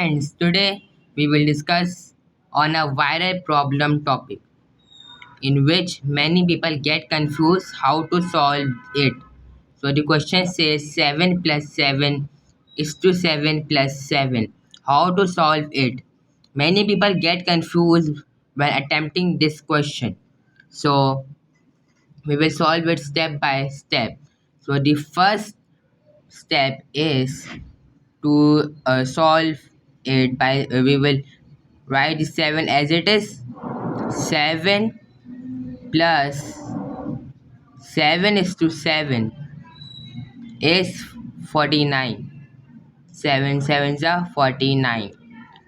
Friends, today we will discuss on a viral problem topic in which many people get confused how to solve it. So the question says 7 plus 7 is to 7 plus 7. How to solve it? Many people get confused when attempting this question. So we will solve it step by step. So the first step is to solve it by we will write the 7 as it is. 7 plus 7 is to 7 is 49. 7 sevens are 49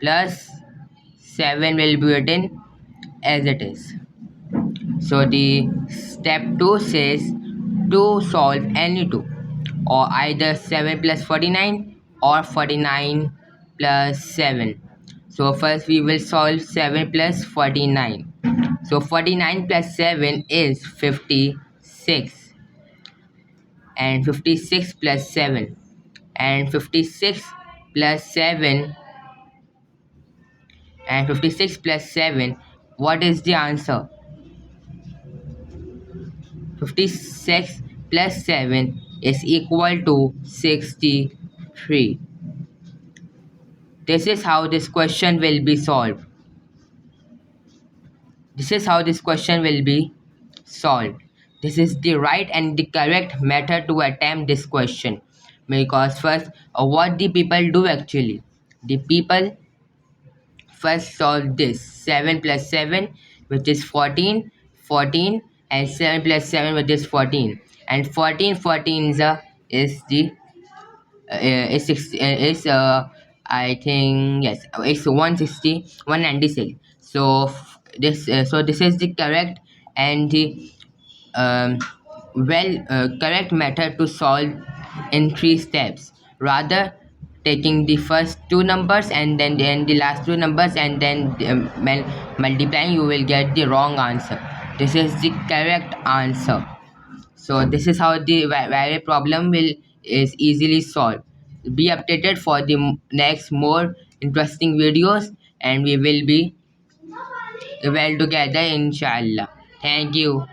plus 7 will be written as it is. So the step 2 says to solve any two, or either 7 plus 49 or 49 plus 7. So first we will solve 7 plus 49. So 49 plus 7 is 56, and 56 plus 7, and 56 plus 7, and 56 plus 7, what is the answer? 56 plus 7 is equal to 63. This is how this question will be solved. This is how this question will be solved. This is the right and the correct method to attempt this question. Because first, what the people do actually? The people first solve this 7 plus 7, which is 14, 14, and 7 plus 7, which is 14. And 14, 14 is the is six is I think yes, it's 160 196. So this is the correct and the um, correct method to solve in 3 steps, rather taking the first two numbers and then the last two numbers and then multiplying, you will get the wrong answer. This is the correct answer. So this is how the variable problem will is easily solved. Be updated for the next more interesting videos, and we will be well together inshallah. Thank you.